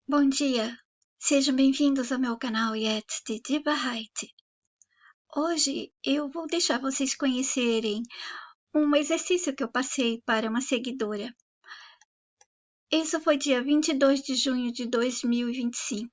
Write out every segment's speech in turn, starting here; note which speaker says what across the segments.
Speaker 1: Bom dia, sejam bem-vindos ao meu canal Yet de Bahait. Hoje eu vou deixar vocês conhecerem um exercício que eu passei para uma seguidora. Isso foi dia 22 de junho de 2025.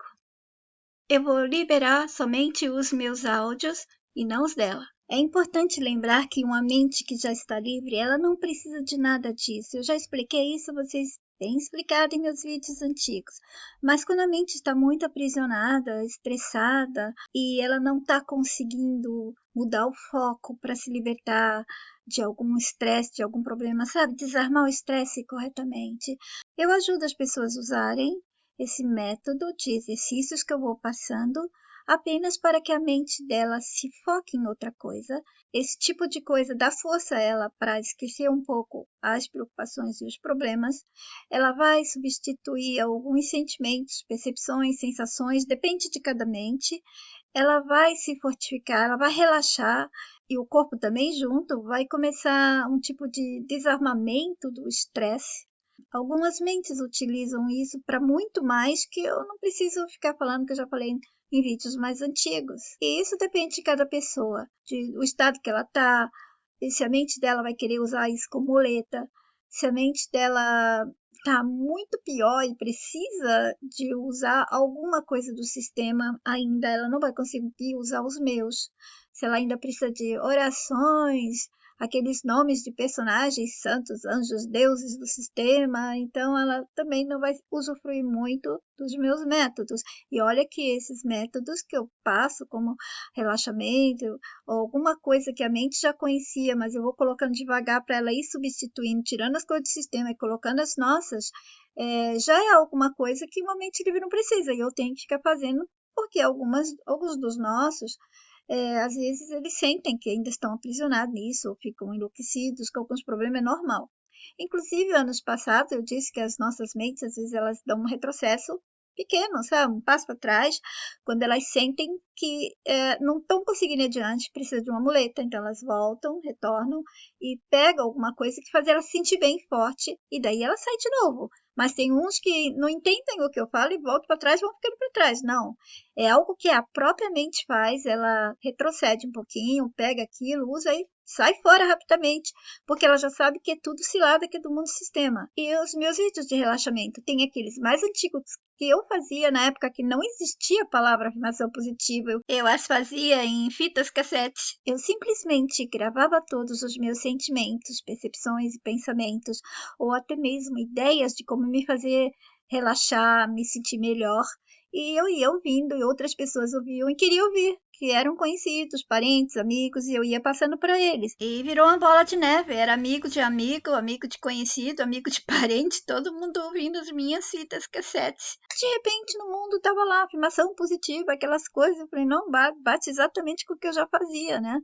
Speaker 1: Eu vou liberar somente os meus áudios e não os dela. É importante lembrar que uma mente que já está livre, ela não precisa de nada disso. Eu já expliquei isso, vocês têm explicado em meus vídeos antigos. Mas quando a mente está muito aprisionada, estressada, e ela não está conseguindo mudar o foco para se libertar de algum estresse, de algum problema, sabe? Desarmar o estresse corretamente. Eu ajudo as pessoas a usarem esse método de exercícios que eu vou passando apenas para que a mente dela se foque em outra coisa. Esse tipo de coisa dá força a ela para esquecer um pouco as preocupações e os problemas. Ela vai substituir alguns sentimentos, percepções, sensações, depende de cada mente. Ela vai se fortificar, ela vai relaxar e o corpo também junto, vai começar um tipo de desarmamento do estresse. Algumas mentes utilizam isso para muito mais que eu não preciso ficar falando, que eu já falei em vídeos mais antigos. E isso depende de cada pessoa, do estado que ela está, se a mente dela vai querer usar isso como muleta, se a mente dela está muito pior e precisa de usar alguma coisa do sistema, ainda ela não vai conseguir usar os meus. Se ela ainda precisa de orações, aqueles nomes de personagens, santos, anjos, deuses do sistema, então ela também não vai usufruir muito dos meus métodos. E olha que esses métodos que eu passo, como relaxamento, ou alguma coisa que a mente já conhecia, mas eu vou colocando devagar para ela ir substituindo, tirando as coisas do sistema e colocando as nossas, já é alguma coisa que uma mente livre não precisa, e eu tenho que ficar fazendo, porque alguns dos nossos às vezes eles sentem que ainda estão aprisionados nisso, ou ficam enlouquecidos com alguns problemas, é normal. Inclusive, anos passados, eu disse que as nossas mentes, às vezes, elas dão um retrocesso pequeno, sabe? Um passo para trás, quando elas sentem que não estão conseguindo ir adiante, precisa de uma muleta, então elas voltam, retornam e pegam alguma coisa que faz ela se sentir bem forte, e daí ela sai de novo. Mas tem uns que não entendem o que eu falo e voltam para trás, vão ficando para trás. Não, é algo que a própria mente faz, ela retrocede um pouquinho, pega aquilo, usa e sai fora rapidamente, porque ela já sabe que é tudo cilada, que é do mundo sistema. E os meus vídeos de relaxamento, tem aqueles mais antigos que eu fazia na época que não existia a palavra afirmação positiva, eu as fazia em fitas cassete. Eu simplesmente gravava todos os meus sentimentos, percepções e pensamentos, ou até mesmo ideias de como me fazer relaxar, me sentir melhor. E eu ia ouvindo, e outras pessoas ouviam e queriam ouvir, que eram conhecidos, parentes, amigos, e eu ia passando para eles. E virou uma bola de neve, era amigo, amigo de conhecido, amigo de parente, todo mundo ouvindo as minhas fitas cassetes. De repente, no mundo estava lá, afirmação positiva, aquelas coisas, eu falei, não, bate exatamente com o que eu já fazia, né?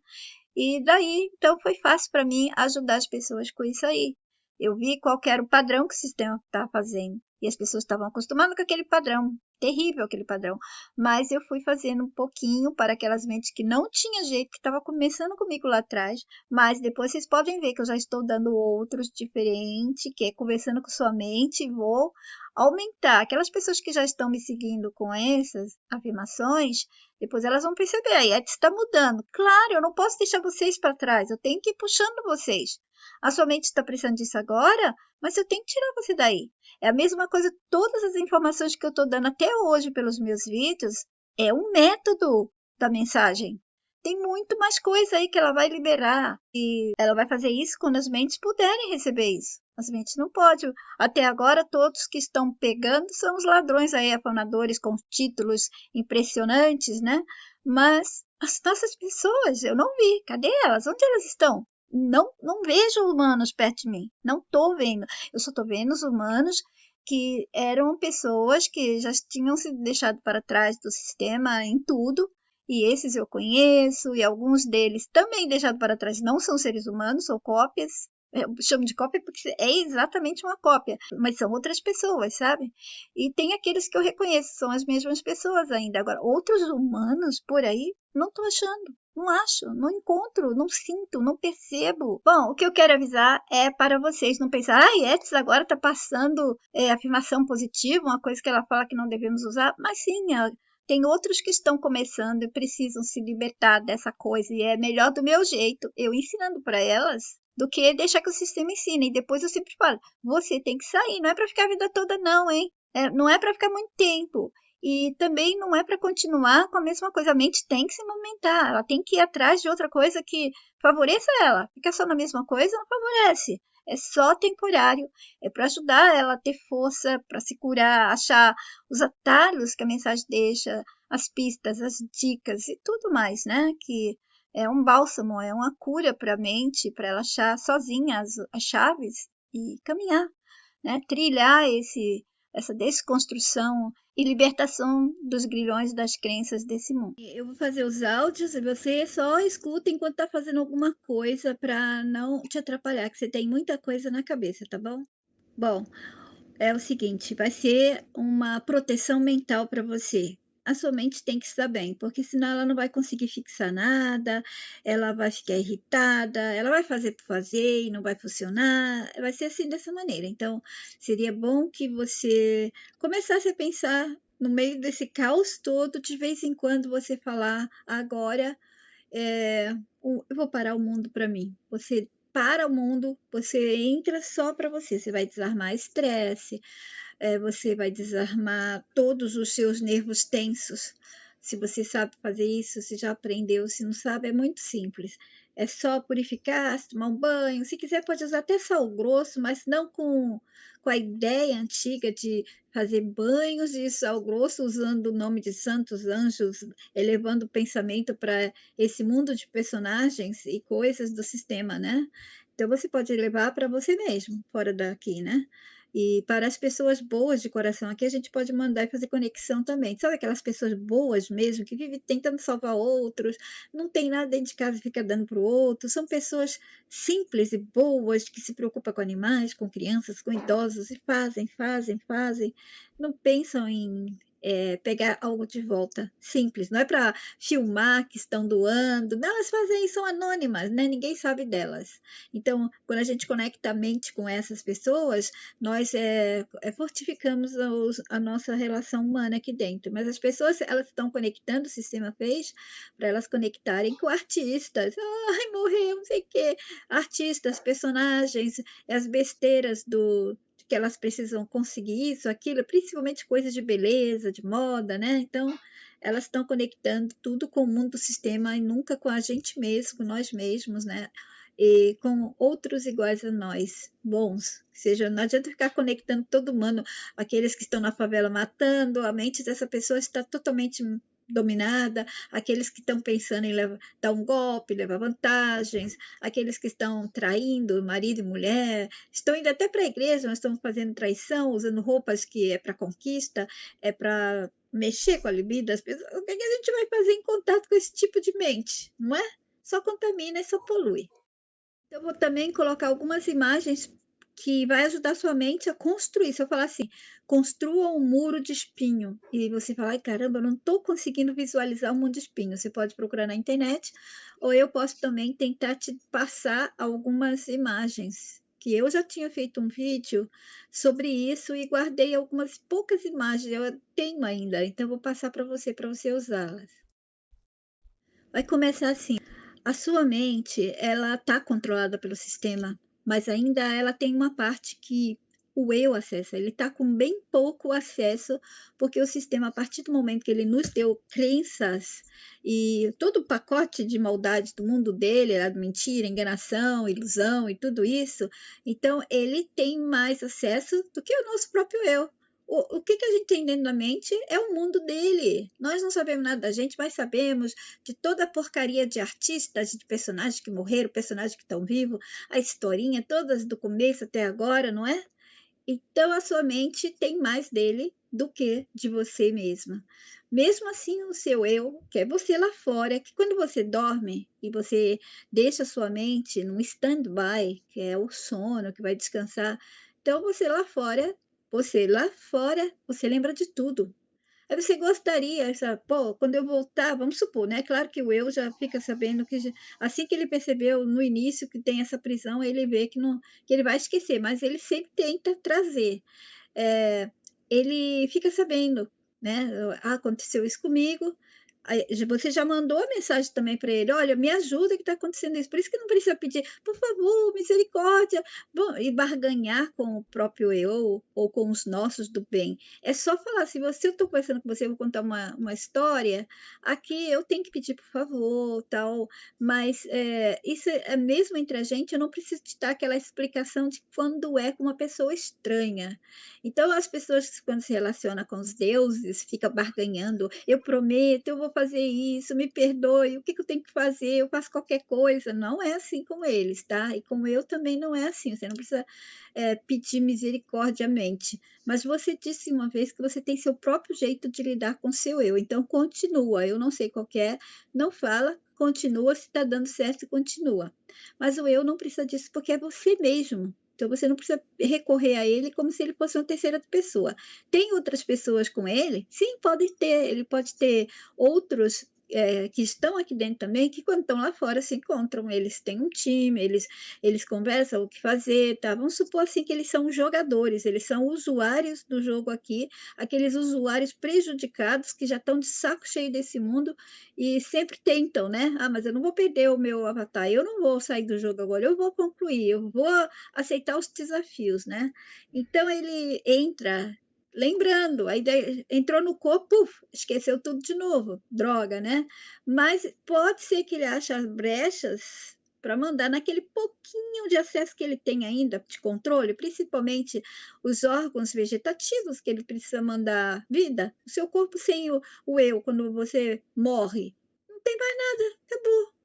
Speaker 1: E daí, então, foi fácil para mim ajudar as pessoas com isso aí. Eu vi qual era o padrão que o sistema estava fazendo. E as pessoas estavam acostumadas com aquele padrão. Terrível aquele padrão. Mas eu fui fazendo um pouquinho para aquelas mentes que não tinha jeito, que estava começando comigo lá atrás. Mas depois vocês podem ver que eu já estou dando outros diferentes, que é conversando com sua mente, e vou aumentar. Aquelas pessoas que já estão me seguindo com essas afirmações, depois elas vão perceber, a Yeti está mudando. Claro, eu não posso deixar vocês para trás, eu tenho que ir puxando vocês. A sua mente está precisando disso agora, mas eu tenho que tirar você daí. É a mesma coisa, todas as informações que eu estou dando até hoje pelos meus vídeos, é um método da mensagem. Tem muito mais coisa aí que ela vai liberar. E ela vai fazer isso quando as mentes puderem receber isso. As mentes não podem. Até agora, todos que estão pegando são os ladrões aí, afanadores com títulos impressionantes, né? Mas as nossas pessoas, eu não vi. Cadê elas? Onde elas estão? Não vejo humanos perto de mim. Não estou vendo. Eu só estou vendo os humanos que eram pessoas que já tinham sido deixado para trás do sistema em tudo, e esses eu conheço, e alguns deles também deixados para trás não são seres humanos, são cópias. Eu chamo de cópia porque é exatamente uma cópia, mas são outras pessoas, sabe? E tem aqueles que eu reconheço, são as mesmas pessoas ainda. Agora, outros humanos por aí, não estou achando. Não acho, não encontro, não sinto, não percebo. Bom, o que eu quero avisar é para vocês não pensar, Yetis agora está passando afirmação positiva, uma coisa que ela fala que não devemos usar, mas sim, tem outros que estão começando e precisam se libertar dessa coisa, e é melhor do meu jeito, eu ensinando para elas, do que deixar que o sistema ensine. E depois eu sempre falo, você tem que sair, não é para ficar a vida toda não, hein? Não é para ficar muito tempo. E também não é para continuar com a mesma coisa. A mente tem que se movimentar, ela tem que ir atrás de outra coisa que favoreça ela. Ficar só na mesma coisa não favorece. É só temporário. É para ajudar ela a ter força para se curar, achar os atalhos que a mensagem deixa, as pistas, as dicas e tudo mais, né? Que é um bálsamo, é uma cura para a mente, para ela achar sozinha as chaves e caminhar, né? Trilhar essa desconstrução e libertação dos grilhões das crenças desse mundo. Eu vou fazer os áudios e você só escuta enquanto está fazendo alguma coisa para não te atrapalhar, que você tem muita coisa na cabeça, tá bom? Bom, é o seguinte, vai ser uma proteção mental para você. A sua mente tem que estar bem, porque senão ela não vai conseguir fixar nada, ela vai ficar irritada, ela vai fazer por fazer e não vai funcionar, vai ser assim dessa maneira. Então, seria bom que você começasse a pensar no meio desse caos todo, de vez em quando você falar, agora eu vou parar o mundo para mim. Você para o mundo, você entra só para você. Você vai desarmar estresse, você vai desarmar todos os seus nervos tensos. Se você sabe fazer isso, se já aprendeu, se não sabe, é muito simples. É só purificar, tomar um banho. Se quiser, pode usar até sal grosso, mas não com a ideia antiga de fazer banhos de sal grosso usando o nome de santos anjos, elevando o pensamento para esse mundo de personagens e coisas do sistema, né? Então você pode levar para você mesmo, fora daqui, né? E para as pessoas boas de coração aqui, a gente pode mandar e fazer conexão também. Sabe aquelas pessoas boas mesmo, que vivem tentando salvar outros, não tem nada dentro de casa e fica dando para o outro. São pessoas simples e boas, que se preocupam com animais, com crianças, com idosos, e fazem, fazem, fazem. Não pensam em pegar algo de volta. Simples, não é para filmar que estão doando. Não, elas fazem isso, são anônimas, né? Ninguém sabe delas. Então, quando a gente conecta a mente com essas pessoas, nós fortificamos a nossa relação humana aqui dentro. Mas as pessoas, elas estão conectando, o sistema fez, para elas conectarem com artistas. Ai, morreu, não sei o quê. Artistas, personagens, as besteiras que elas precisam conseguir isso, aquilo, principalmente coisas de beleza, de moda, né? Então, elas estão conectando tudo com o mundo do sistema e nunca com a gente mesmo, com nós mesmos, né? E com outros iguais a nós, bons. Ou seja, não adianta ficar conectando todo mundo, aqueles que estão na favela matando, a mente dessa pessoa está totalmente dominada, aqueles que estão pensando em dar um golpe, levar vantagens, aqueles que estão traindo marido e mulher, estão indo até para a igreja, mas estão fazendo traição, usando roupas que é para conquista, é para mexer com a libido das pessoas. O que a gente vai fazer em contato com esse tipo de mente, não é? Só contamina e só polui. Eu vou também colocar algumas imagens que vai ajudar sua mente a construir. Se eu falar assim, construa um muro de espinho, e você fala, ai caramba, eu não estou conseguindo visualizar um muro de espinho. Você pode procurar na internet, ou eu posso também tentar te passar algumas imagens. Que eu já tinha feito um vídeo sobre isso e guardei algumas poucas imagens, eu tenho ainda, então eu vou passar para você usá-las. Vai começar assim. A sua mente, ela está controlada pelo sistema, mas ainda ela tem uma parte que o eu acessa. Ele está com bem pouco acesso, porque o sistema, a partir do momento que ele nos deu crenças e todo o pacote de maldade do mundo dele, a mentira, enganação, ilusão e tudo isso, então ele tem mais acesso do que o nosso próprio eu. O que a gente tem dentro da mente é o mundo dele. Nós não sabemos nada da gente, mas sabemos de toda a porcaria de artistas, de personagens que morreram, personagens que estão vivos, a historinha, todas do começo até agora, não é? Então a sua mente tem mais dele do que de você mesma. Mesmo assim, o seu eu, que é você lá fora, que quando você dorme e você deixa a sua mente num stand-by, que é o sono, que vai descansar, então você lá fora, você lembra de tudo.
Speaker 2: Aí você gostaria, pô, quando eu voltar, vamos supor, né? Claro que o eu já fica sabendo que assim que ele percebeu no início que tem essa prisão, ele vê que não, que ele vai esquecer, mas ele sempre tenta trazer. Ele fica sabendo, né? Ah, aconteceu isso comigo. Aí, você já mandou a mensagem também para ele: olha, me ajuda que está acontecendo isso. Por isso que não precisa pedir, por favor, misericórdia, bom, e barganhar com o próprio eu ou com os nossos do bem. É só falar: se você, eu estou conversando com você, eu vou contar uma história, aqui eu tenho que pedir por favor, tal, mas isso é mesmo entre a gente, eu não preciso te dar aquela explicação de quando é com uma pessoa estranha. Então, as pessoas, quando se relacionam com os deuses, fica barganhando: eu prometo, eu vou fazer isso, me perdoe, o que que eu tenho que fazer? Eu faço qualquer coisa. Não é assim com eles, tá? E com eu também não é assim. Você não precisa pedir misericordiamente. Mas você disse uma vez que você tem seu próprio jeito de lidar com seu eu. Então, continua. Eu não sei qual que é, não fala, continua. Se está dando certo, continua. Mas o eu não precisa disso porque é você mesmo. Então você não precisa recorrer a ele como se ele fosse uma terceira pessoa. Tem outras pessoas com ele? Sim, pode ter. Ele pode ter outros que estão aqui dentro também, que quando estão lá fora se encontram. Eles têm um time, eles conversam o que fazer, tá? Vamos supor assim que eles são jogadores, eles são usuários do jogo aqui, aqueles usuários prejudicados que já estão de saco cheio desse mundo e sempre tentam, né? Ah, mas eu não vou perder o meu avatar, eu não vou sair do jogo agora, eu vou concluir, eu vou aceitar os desafios, né? Então ele entra, lembrando, a ideia entrou no corpo, puf, esqueceu tudo de novo, droga, né? Mas pode ser que ele ache as brechas para mandar naquele pouquinho de acesso que ele tem ainda de controle, principalmente os órgãos vegetativos que ele precisa mandar vida. O seu corpo sem o eu, quando você morre, não tem mais nada, acabou.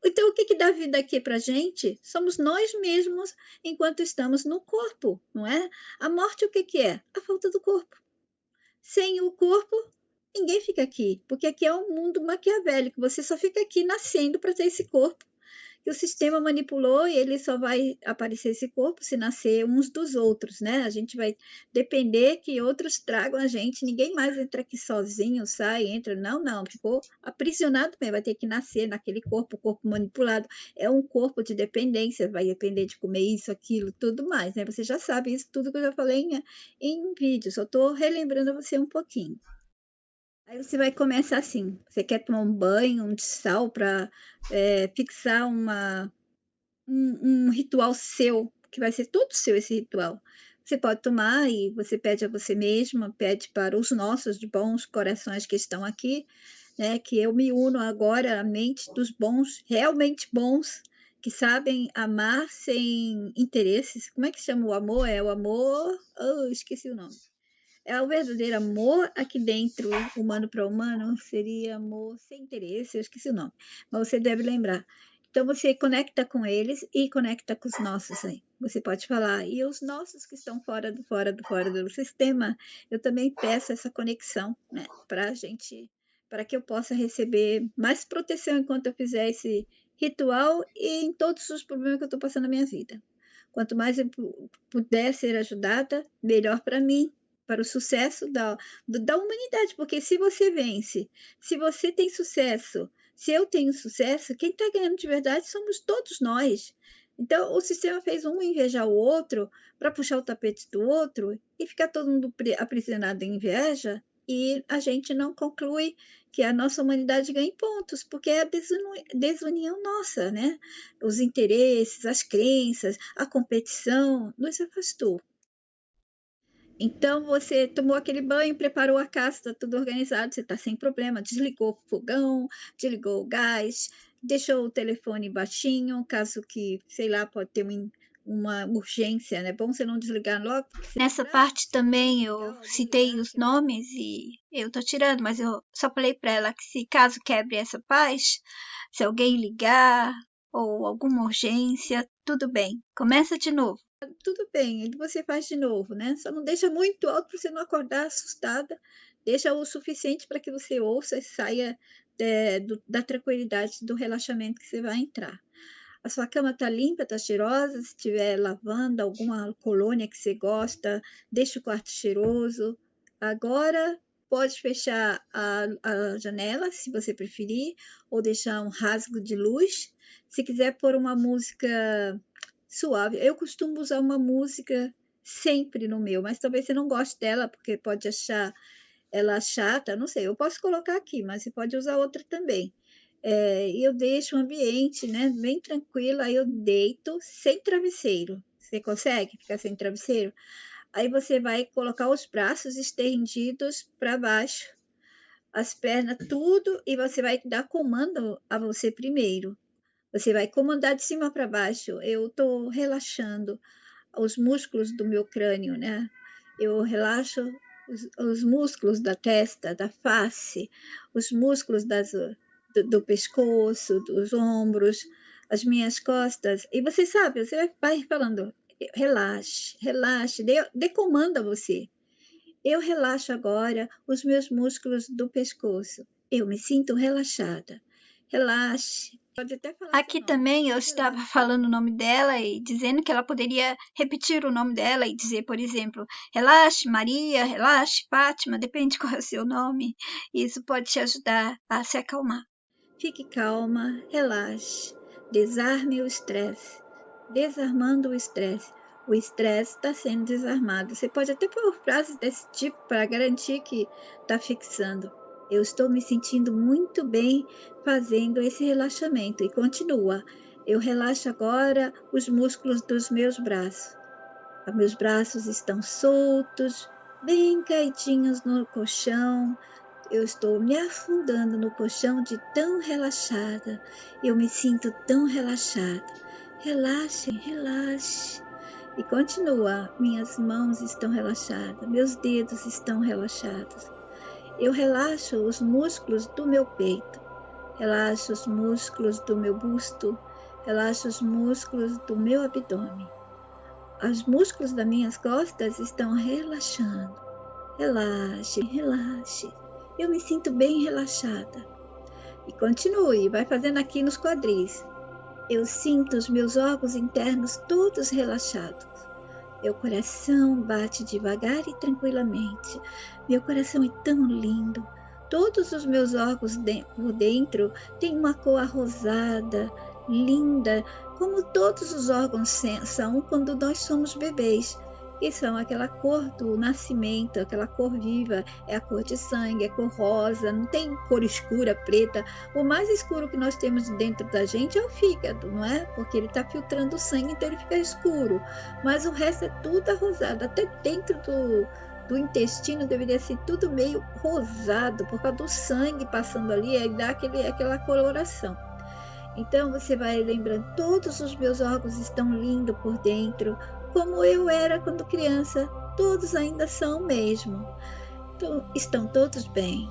Speaker 2: Então, o que que dá vida aqui para a gente? Somos nós mesmos enquanto estamos no corpo, não é? A morte, o que que é? A falta do corpo. Sem o corpo, ninguém fica aqui, porque aqui é um mundo maquiavélico. Você só fica aqui nascendo para ter esse corpo que o sistema manipulou e ele só vai aparecer esse corpo se nascer uns dos outros, né? A gente vai depender que outros tragam a gente, ninguém mais entra aqui sozinho, sai, entra, não, não, ficou aprisionado mesmo, vai ter que nascer naquele corpo, corpo manipulado, é um corpo de dependência, vai depender de comer isso, aquilo, tudo mais, né? Você já sabe isso tudo que eu já falei em vídeo, só estou relembrando a você um pouquinho. Aí você vai começar assim, você quer tomar um banho, um de sal para fixar um ritual seu, que vai ser todo seu esse ritual. Você pode tomar e você pede a você mesma, pede para os nossos de bons corações que estão aqui, né, que eu me uno agora à mente dos bons, realmente bons, que sabem amar sem interesses. Como é que chama o amor? É o amor. Oh, esqueci o nome. É o verdadeiro amor aqui dentro, humano para humano, seria amor sem interesse, eu esqueci o nome, mas você deve lembrar. Então você conecta com eles e conecta com os nossos aí. Você pode falar, e os nossos que estão fora do sistema, eu também peço essa conexão, né, para a gente, para que eu possa receber mais proteção enquanto eu fizer esse ritual e em todos os problemas que eu estou passando na minha vida. Quanto mais eu puder ser ajudada, melhor para mim, para o sucesso da humanidade, porque se você vence, se você tem sucesso, se eu tenho sucesso, quem está ganhando de verdade somos todos nós. Então, o sistema fez um invejar o outro para puxar o tapete do outro e ficar todo mundo aprisionado em inveja e a gente não conclui que a nossa humanidade ganhe pontos, porque é a desunião nossa, né? Os interesses, as crenças, a competição nos afastou. Então você tomou aquele banho, preparou a casa, está tudo organizado, você está sem problema, desligou o fogão, desligou o gás, deixou o telefone baixinho, caso que, sei lá, pode ter uma urgência, né? É bom você não desligar logo, porque se
Speaker 1: Nessa
Speaker 2: lembrar,
Speaker 1: parte também eu
Speaker 2: desligar,
Speaker 1: citei
Speaker 2: desligar,
Speaker 1: os
Speaker 2: que é melhor.
Speaker 1: nomes e eu tô tirando, mas eu só falei para ela que se caso quebre essa paz, se alguém ligar ou alguma urgência, tudo bem. Começa de novo.
Speaker 2: Tudo bem, aí você faz de novo, né? Só não deixa muito alto para você não acordar assustada, deixa o suficiente para que você ouça e saia da tranquilidade, do relaxamento que você vai entrar. A sua cama está limpa, está cheirosa, se tiver lavanda, alguma colônia que você gosta, deixa o quarto cheiroso. Agora pode fechar a janela, se você preferir, ou deixar um rasgo de luz. Se quiser pôr uma música suave, eu costumo usar uma música sempre no meu, mas talvez você não goste dela, porque pode achar ela chata, não sei, eu posso colocar aqui, mas você pode usar outra também. E eu deixo o ambiente, né, bem tranquilo, aí eu deito sem travesseiro. Você consegue ficar sem travesseiro? Aí você vai colocar os braços estendidos para baixo, as pernas, tudo, e você vai dar comando a você primeiro. Você vai comandar de cima para baixo. Eu estou relaxando os músculos do meu crânio, né? Eu relaxo os músculos da testa, da face, os músculos do pescoço, dos ombros, as minhas costas. E você sabe, você vai falando, relaxe, relaxe, dê comando a você. Eu relaxo agora os meus músculos do pescoço. Eu me sinto relaxada. Relaxe. Pode até falar seu
Speaker 1: Aqui
Speaker 2: nome.
Speaker 1: também eu estava
Speaker 2: Relaxe.
Speaker 1: falando o nome dela e dizendo que ela poderia repetir o nome dela e dizer, por exemplo, relaxe Maria, relaxe Fátima, depende qual é o seu nome. Isso pode te ajudar a se acalmar.
Speaker 2: Fique calma, relaxe. Desarme o estresse. Desarmando o estresse. O estresse está sendo desarmado. Você pode até pôr frases desse tipo para garantir que está fixando. Eu estou me sentindo muito bem fazendo esse relaxamento. E continua. Eu relaxo agora os músculos dos meus braços. Os meus braços estão soltos, bem caidinhos no colchão. Eu estou me afundando no colchão de tão relaxada. Eu me sinto tão relaxada. Relaxe, relaxe. E continua. Minhas mãos estão relaxadas, meus dedos estão relaxados. Eu relaxo os músculos do meu peito, relaxo os músculos do meu busto, relaxo os músculos do meu abdômen. Os músculos das minhas costas estão relaxando. Relaxe, relaxe. Eu me sinto bem relaxada. E continue, vai fazendo aqui nos quadris. Eu sinto os meus órgãos internos todos relaxados. Meu coração bate devagar e tranquilamente. Meu coração é tão lindo. Todos os meus órgãos por dentro têm uma cor arrosada, linda, como todos os órgãos são quando nós somos bebês. E são aquela cor do nascimento, aquela cor viva, é a cor de sangue, é cor rosa, não tem cor escura, preta. O mais escuro que nós temos dentro da gente é o fígado, não é? Porque ele está filtrando o sangue, então ele fica escuro. Mas o resto é tudo arrosado, até dentro do intestino deveria ser tudo meio rosado, por causa do sangue passando ali, aí dá aquela coloração. Então você vai lembrando, todos os meus órgãos estão lindos por dentro, como eu era quando criança, todos ainda são mesmo. Então, estão todos bem.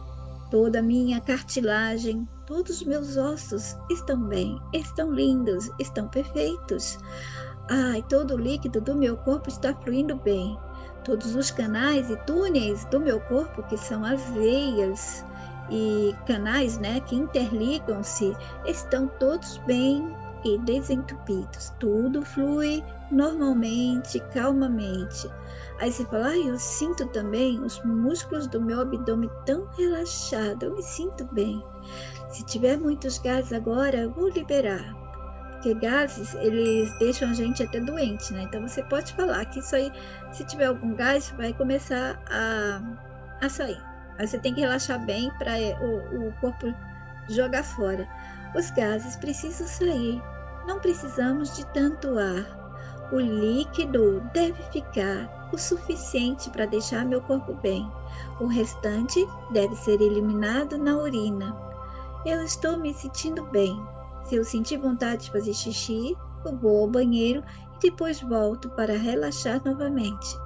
Speaker 2: Toda a minha cartilagem, todos os meus ossos estão bem, estão lindos, estão perfeitos. Ai, todo o líquido do meu corpo está fluindo bem. Todos os canais e túneis do meu corpo, que são as veias e canais, né, que interligam-se, estão todos bem e desentupidos. Tudo flui normalmente, calmamente. Aí você fala, eu sinto também os músculos do meu abdômen tão relaxados, eu me sinto bem. Se tiver muitos gases agora, eu vou liberar. Porque gases, eles deixam a gente até doente, né? Então você pode falar que isso aí, se tiver algum gás, vai começar a sair. Aí você tem que relaxar bem para o corpo jogar fora. Os gases precisam sair. Não precisamos de tanto ar. O líquido deve ficar o suficiente para deixar meu corpo bem. O restante deve ser eliminado na urina. Eu estou me sentindo bem. Se eu sentir vontade de fazer xixi, eu vou ao banheiro e depois volto para relaxar novamente.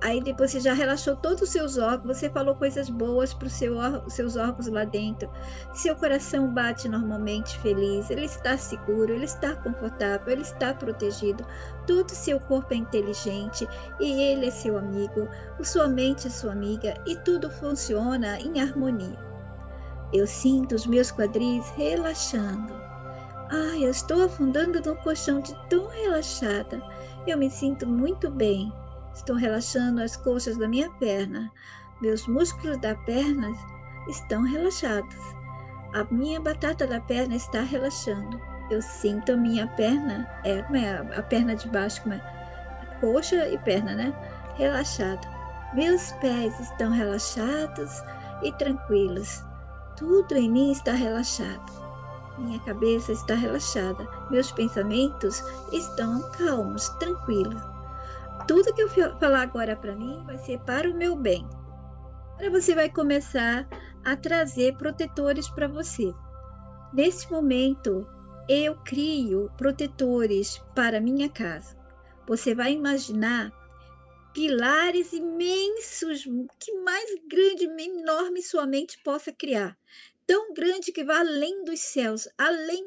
Speaker 2: Aí depois você já relaxou todos os seus órgãos, você falou coisas boas para os seus órgãos lá dentro. Seu coração bate normalmente feliz, ele está seguro, ele está confortável, ele está protegido. Todo o seu corpo é inteligente e ele é seu amigo, sua mente é sua amiga e tudo funciona em harmonia. Eu sinto os meus quadris relaxando. Ai, eu estou afundando no colchão de tão relaxada. Eu me sinto muito bem. Estou relaxando as coxas da minha perna. Meus músculos da perna estão relaxados. A minha batata da perna está relaxando. Eu sinto a minha perna, a perna de baixo, coxa e perna, né? Relaxada. Meus pés estão relaxados e tranquilos. Tudo em mim está relaxado. Minha cabeça está relaxada. Meus pensamentos estão calmos, tranquilos. Tudo que eu falar agora para mim vai ser para o meu bem. Agora você vai começar a trazer protetores para você. Nesse momento, eu crio protetores para minha casa. Você vai imaginar pilares imensos, que mais grande, enorme sua mente possa criar. Tão grande que vá além dos céus, além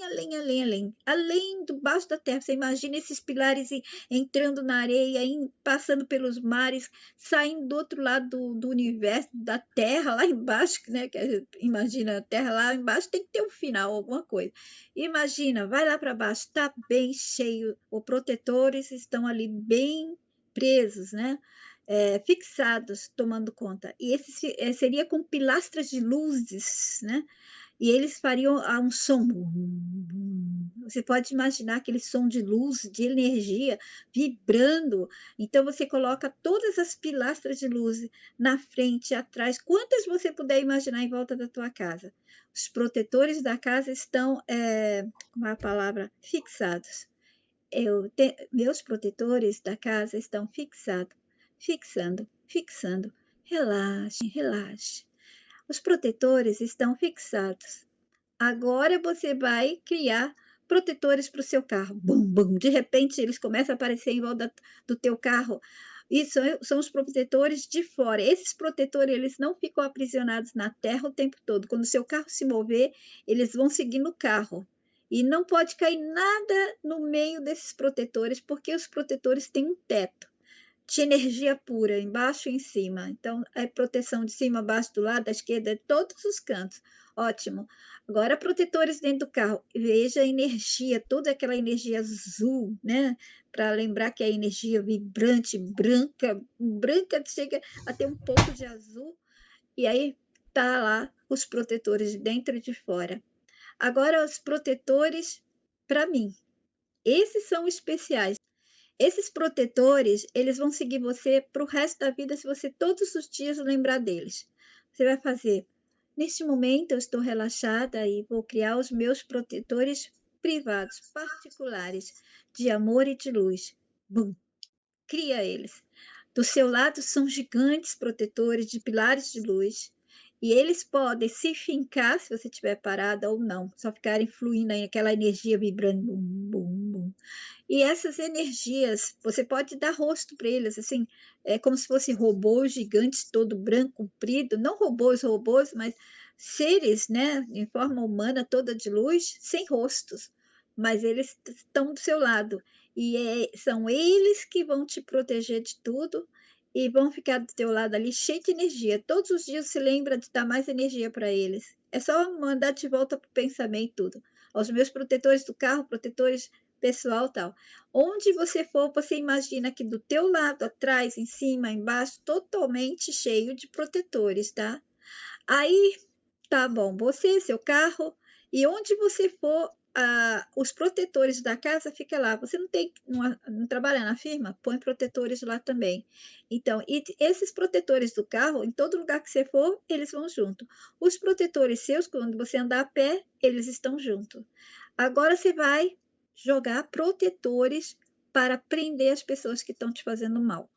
Speaker 2: do baixo da terra. Você imagina esses pilares entrando na areia, passando pelos mares, saindo do outro lado do universo, da terra, lá embaixo, né? Que a gente imagina a terra lá embaixo, tem que ter um final, alguma coisa. Imagina, vai lá para baixo, está bem cheio, os protetores estão ali bem presos, né? Fixados, tomando conta. E esse seria com pilastras de luzes, né? E eles fariam um som. Você pode imaginar aquele som de luz, de energia vibrando. Então você coloca todas as pilastras de luz na frente, atrás, quantas você puder imaginar em volta da tua casa. Os protetores da casa estão, como é a palavra, fixados. Meus protetores da casa estão fixando. Relaxe, relaxe. Os protetores estão fixados. Agora você vai criar protetores para o seu carro. Bum, bum. De repente, eles começam a aparecer em volta do teu carro. Isso são os protetores de fora. Esses protetores, eles não ficam aprisionados na terra o tempo todo. Quando o seu carro se mover, eles vão seguir no carro. E não pode cair nada no meio desses protetores, porque os protetores têm um teto de energia pura, embaixo e em cima. Então, é proteção de cima, abaixo, do lado, da esquerda, de todos os cantos. Ótimo. Agora, protetores dentro do carro. Veja a energia, toda aquela energia azul, né? Para lembrar que é energia vibrante, branca, chega a ter um pouco de azul. E aí, tá lá os protetores de dentro e de fora. Agora, os protetores para mim. Esses são especiais. Esses protetores, eles vão seguir você para o resto da vida se você todos os dias lembrar deles. Você vai fazer, neste momento eu estou relaxada e vou criar os meus protetores privados, particulares, de amor e de luz. Bum, cria eles. Do seu lado são gigantes protetores de pilares de luz. E eles podem se fincar se você estiver parada ou não, só ficarem fluindo aí aquela energia vibrando. Bum, bum, bum. E essas energias, você pode dar rosto para eles, assim, é como se fossem robôs gigantes, todo branco, comprido, não robôs, mas seres, né, em forma humana, toda de luz, sem rostos, mas eles estão do seu lado. E são eles que vão te proteger de tudo e vão ficar do teu lado ali cheio de energia. Todos os dias se lembra de dar mais energia para eles. É só mandar de volta para o pensamento tudo. Aos meus protetores do carro, protetores pessoal tal. Onde você for, você imagina que do teu lado, atrás, em cima, embaixo, totalmente cheio de protetores, tá? Aí, tá bom, você, seu carro, e onde você for, os protetores da casa fica lá. Você não trabalha na firma? Põe protetores lá também. Então, e esses protetores do carro, em todo lugar que você for, eles vão junto. Os protetores seus, quando você andar a pé, eles estão junto. Agora você vai jogar protetores para prender as pessoas que estão te fazendo mal.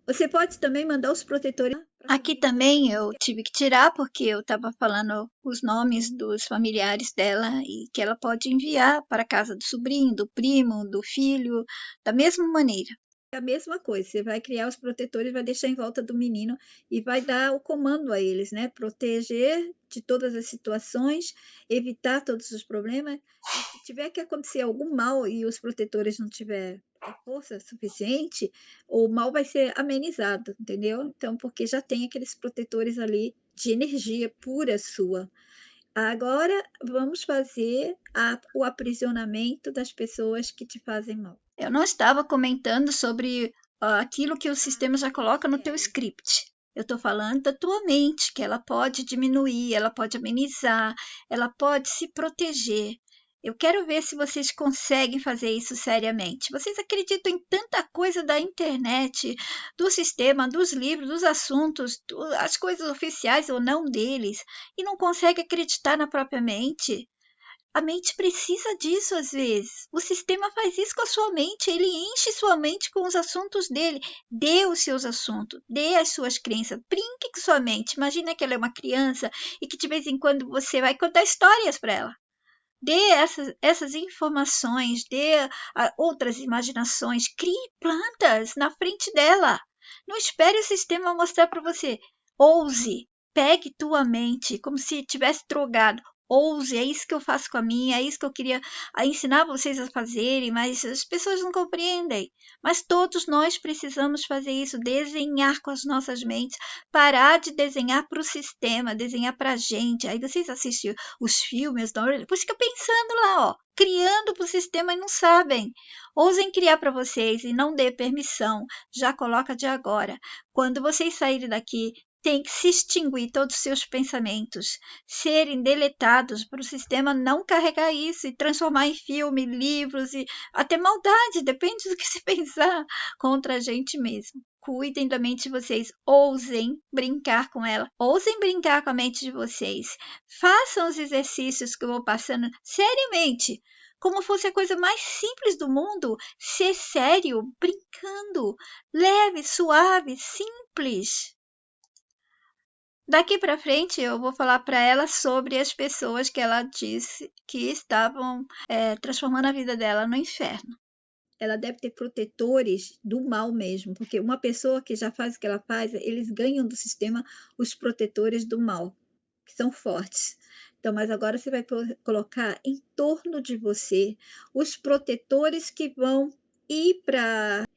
Speaker 2: Você pode também mandar os protetores para a
Speaker 1: Aqui
Speaker 2: família
Speaker 1: também eu
Speaker 2: dela.
Speaker 1: tive que tirar porque eu estava falando os nomes dos familiares dela e que ela pode enviar para a casa do sobrinho, do primo, do filho, da mesma maneira.
Speaker 2: É a mesma coisa, você vai criar os protetores, vai deixar em volta do menino e vai dar o comando a eles, né? Proteger de todas as situações, evitar todos os problemas. E se tiver que acontecer algum mal e os protetores não tiver força suficiente, o mal vai ser amenizado, entendeu? Então, porque já tem aqueles protetores ali de energia pura sua. Agora, vamos fazer o aprisionamento das pessoas que te fazem mal.
Speaker 1: Eu não estava comentando sobre aquilo que o sistema já coloca no teu
Speaker 2: Kelly.
Speaker 1: script. Eu estou falando da tua mente, que ela pode diminuir, ela pode amenizar, ela pode se proteger. Eu quero ver se vocês conseguem fazer isso seriamente. Vocês acreditam em tanta coisa da internet, do sistema, dos livros, dos assuntos, as coisas oficiais ou não deles, e não conseguem acreditar na própria mente? A mente precisa disso às vezes. O sistema faz isso com a sua mente, ele enche sua mente com os assuntos dele. Dê os seus assuntos, dê as suas crenças, brinque com sua mente. Imagina que ela é uma criança e que de vez em quando você vai contar histórias para ela. Dê essas informações, dê outras imaginações, crie plantas na frente dela. Não espere o sistema mostrar para você. Ouse, pegue tua mente como se tivesse drogado. Ouse, é isso que eu faço com a minha, é isso que eu queria ensinar vocês a fazerem, mas as pessoas não compreendem. Mas todos nós precisamos fazer isso, desenhar com as nossas mentes, parar de desenhar para o sistema, desenhar para a gente. Aí vocês assistem os filmes, depois fica pensando lá, ó, criando para o sistema e não sabem. Ousem criar para vocês e não dê permissão, já coloca de agora. Quando vocês saírem daqui, tem que se extinguir todos os seus pensamentos, serem deletados para o sistema não carregar isso e transformar em filme, livros e até maldade, depende do que se pensar contra a gente mesmo. Cuidem da mente de vocês, ousem brincar com ela, ousem brincar com a mente de vocês. Façam os exercícios que eu vou passando seriamente, como fosse a coisa mais simples do mundo, ser sério, brincando, leve, suave, simples. Daqui para frente, eu vou falar para ela sobre as pessoas que ela disse que estavam transformando a vida dela no inferno.
Speaker 2: Ela deve ter protetores do mal mesmo, porque uma pessoa que já faz o que ela faz, eles ganham do sistema os protetores do mal, que são fortes. Então, mas agora você vai colocar em torno de você os protetores que vão ir para.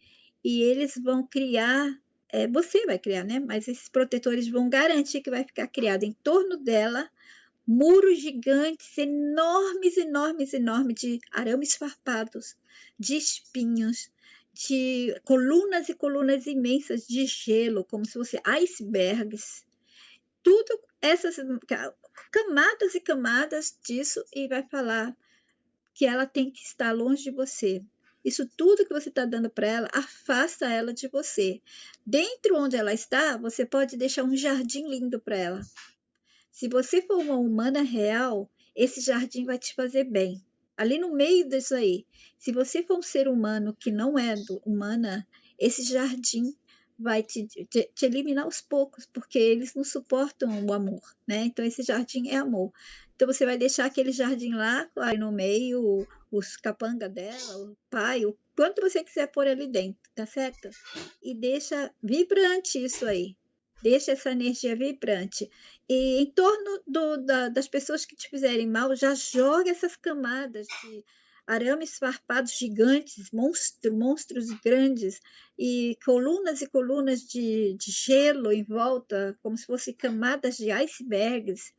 Speaker 2: E eles vão criar. Você vai criar, né? Mas esses protetores vão garantir que vai ficar criado em torno dela muros gigantes, enormes, enormes, enormes, de arames farpados, de espinhos, de colunas e colunas imensas de gelo, como se fossem icebergs. Tudo essas camadas e camadas disso, e vai falar que ela tem que estar longe de você. Isso tudo que você está dando para ela, afasta ela de você. Dentro onde ela está, você pode deixar um jardim lindo para ela. Se você for uma humana real, esse jardim vai te fazer bem. Ali no meio disso aí, se você for um ser humano que não é humana, esse jardim vai te eliminar aos poucos, porque eles não suportam o amor, né? Então, esse jardim é amor. Então, você vai deixar aquele jardim lá, aí no meio, os capanga dela, o pai, o quanto você quiser pôr ali dentro, tá certo? E deixa vibrante isso aí. Deixa essa energia vibrante. E em torno das pessoas que te fizerem mal, já joga essas camadas de arames farpados gigantes, monstros grandes, e colunas de gelo em volta, como se fossem camadas de icebergs,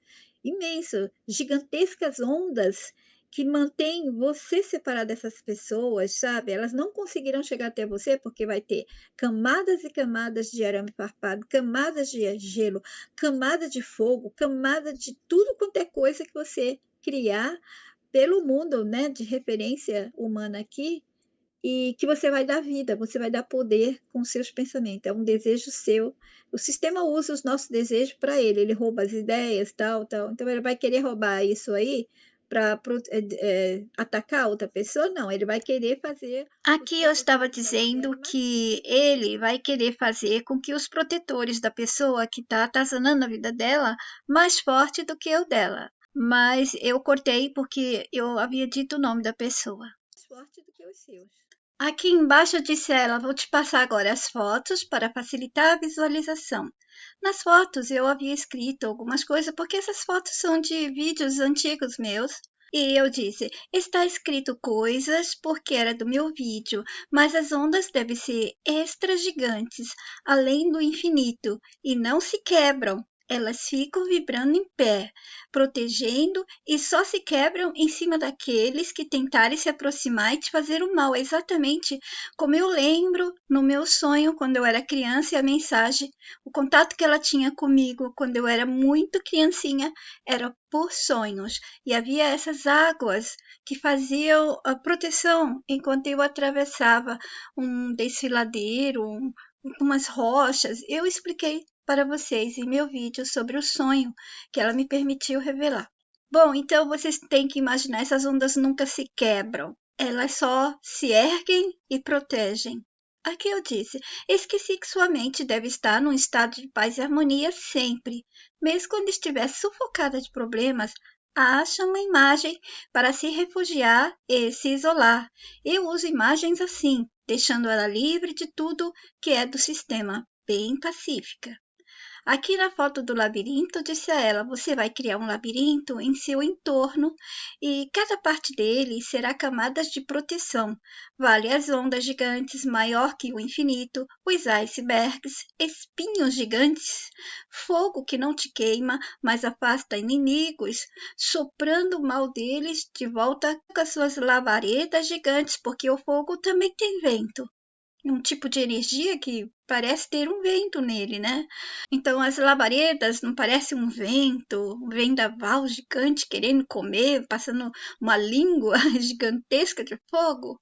Speaker 2: imenso, gigantescas ondas que mantêm você separado dessas pessoas, sabe? Elas não conseguirão chegar até você porque vai ter camadas e camadas de arame farpado, camadas de gelo, camada de fogo, camada de tudo quanto é coisa que você criar pelo mundo, né, de referência humana aqui, e que você vai dar vida, você vai dar poder com seus pensamentos. É um desejo seu. O sistema usa os nossos desejos para ele, ele rouba as ideias, tal, tal. Então ele vai querer roubar isso aí para atacar outra pessoa? Não, ele vai querer fazer os
Speaker 1: Aqui eu estava
Speaker 2: protetores dela
Speaker 1: dizendo
Speaker 2: ficarem mais.
Speaker 1: que ele vai querer fazer com que os protetores da pessoa que está atazanando a vida dela mais forte do que o dela. Mas eu cortei porque eu havia dito o nome da pessoa.
Speaker 2: Forte do que os seus.
Speaker 1: Aqui embaixo eu disse a ela: vou te passar agora as fotos para facilitar a visualização. Nas fotos eu havia escrito algumas coisas porque essas fotos são de vídeos antigos meus. E eu disse: está escrito coisas porque era do meu vídeo, mas as ondas devem ser extra gigantes, além do infinito, e não se quebram. Elas ficam vibrando em pé, protegendo e só se quebram em cima daqueles que tentarem se aproximar e te fazer o mal. Exatamente como eu lembro no meu sonho quando eu era criança e a mensagem, o contato que ela tinha comigo quando eu era muito criancinha era por sonhos. E havia essas águas que faziam a proteção enquanto eu atravessava um desfiladeiro, umas rochas. Eu expliquei para vocês em meu vídeo sobre o sonho que ela me permitiu revelar. Bom, então vocês têm que imaginar, essas ondas nunca se quebram, elas só se erguem e protegem. Aqui eu disse, esqueci que sua mente deve estar num estado de paz e harmonia sempre, mesmo quando estiver sufocada de problemas. Acha uma imagem para se refugiar e se isolar. Eu uso imagens assim, deixando ela livre de tudo que é do sistema, bem pacífica. Aqui na foto do labirinto, disse a ela: você vai criar um labirinto em seu entorno e cada parte dele será camadas de proteção. Vale as ondas gigantes, maior que o infinito, os icebergs, espinhos gigantes, fogo que não te queima, mas afasta inimigos, soprando o mal deles de volta com as suas labaredas gigantes, porque o fogo também tem vento. Um tipo de energia que parece ter um vento nele, né? Então as labaredas não parecem um vendaval gigante querendo comer, passando uma língua gigantesca de fogo?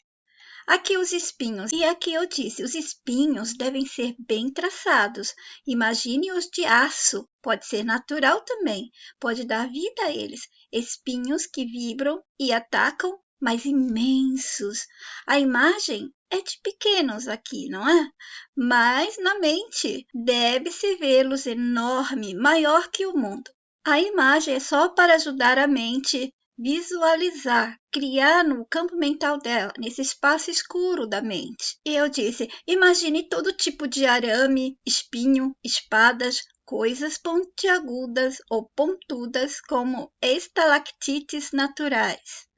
Speaker 1: Aqui os espinhos. E aqui eu disse, os espinhos devem ser bem traçados. Imagine os de aço. Pode ser natural também. Pode dar vida a eles. Espinhos que vibram e atacam, mas imensos. A imagem é de pequenos aqui, não é? Mas na mente deve-se vê-los enorme, maior que o mundo. A imagem é só para ajudar a mente visualizar, criar no campo mental dela, nesse espaço escuro da mente. E eu disse: imagine todo tipo de arame, espinho, espadas, coisas pontiagudas ou pontudas, como estalactites naturais.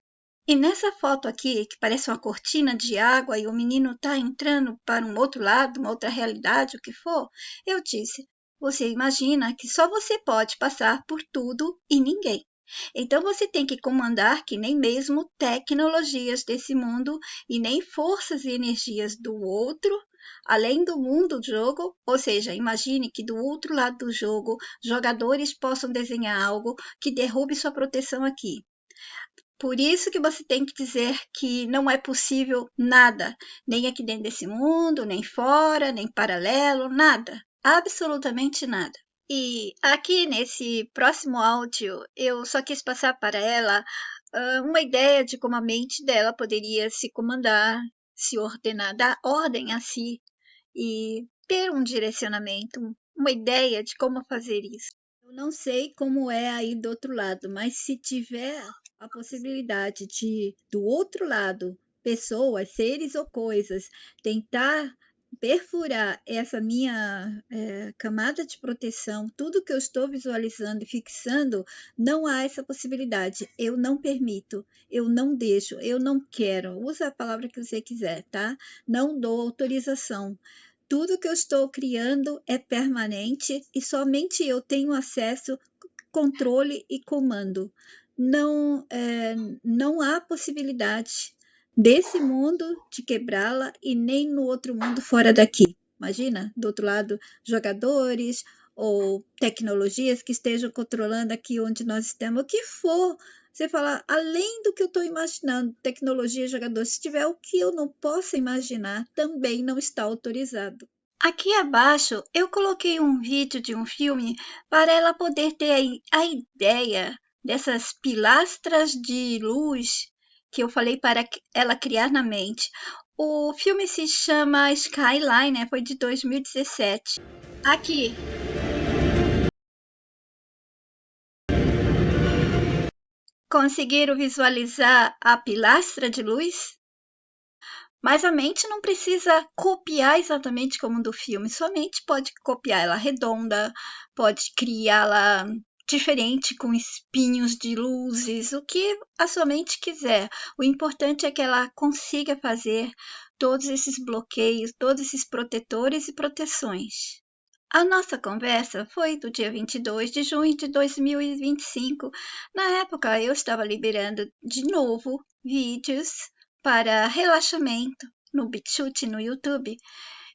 Speaker 1: E nessa foto aqui, que parece uma cortina de água e o menino está entrando para um outro lado, uma outra realidade, o que for, eu disse: você imagina que só você pode passar por tudo e ninguém. Então você tem que comandar que nem mesmo tecnologias desse mundo e nem forças e energias do outro, além do mundo do jogo, ou seja, imagine que do outro lado do jogo, jogadores possam desenhar algo que derrube sua proteção aqui. Por isso que você tem que dizer que não é possível nada, nem aqui dentro desse mundo, nem fora, nem paralelo, nada, absolutamente nada. E aqui nesse próximo áudio, eu só quis passar para ela uma ideia de como a mente dela poderia se comandar, se ordenar, dar ordem a si e ter um direcionamento, uma ideia de como fazer isso.
Speaker 2: Eu não sei como é aí do outro lado, mas se tiver a possibilidade de, do outro lado, pessoas, seres ou coisas, tentar perfurar essa minha camada de proteção, tudo que eu estou visualizando e fixando, não há essa possibilidade. Eu não permito, eu não deixo, eu não quero. Usa a palavra que você quiser, tá? Não dou autorização. Tudo que eu estou criando é permanente e somente eu tenho acesso, controle e comando. Não, não há possibilidade desse mundo de quebrá-la e nem no outro mundo fora daqui. Imagina, do outro lado, jogadores ou tecnologias que estejam controlando aqui onde nós estamos, o que for. Você fala, além do que eu estou imaginando, tecnologia, jogador, se tiver o que eu não possa imaginar, também não está autorizado.
Speaker 1: Aqui abaixo eu coloquei um vídeo de um filme para ela poder ter a ideia dessas pilastras de luz que eu falei para ela criar na mente. O filme se chama Skyline, né? Foi de 2017. Aqui. Conseguiram visualizar a pilastra de luz? Mas a mente não precisa copiar exatamente como do filme, sua mente pode copiar ela redonda, pode criá-la diferente com espinhos de luzes, o que a sua mente quiser. O importante é que ela consiga fazer todos esses bloqueios, todos esses protetores e proteções. A nossa conversa foi do dia 22 de junho de 2025. Na época, eu estava liberando de novo vídeos para relaxamento no BitChute no YouTube.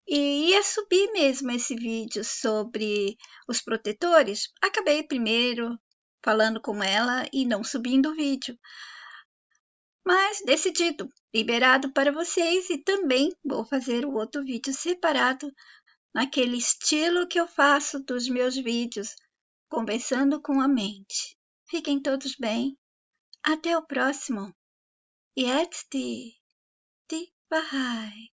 Speaker 1: E ia subir mesmo esse vídeo sobre os protetores. Acabei primeiro falando com ela e não subindo o vídeo. Mas decidido, liberado para vocês, e também vou fazer o outro vídeo separado, naquele estilo que eu faço dos meus vídeos, conversando com a mente. Fiquem todos bem. Até o próximo. Jetzt die Wahrheit.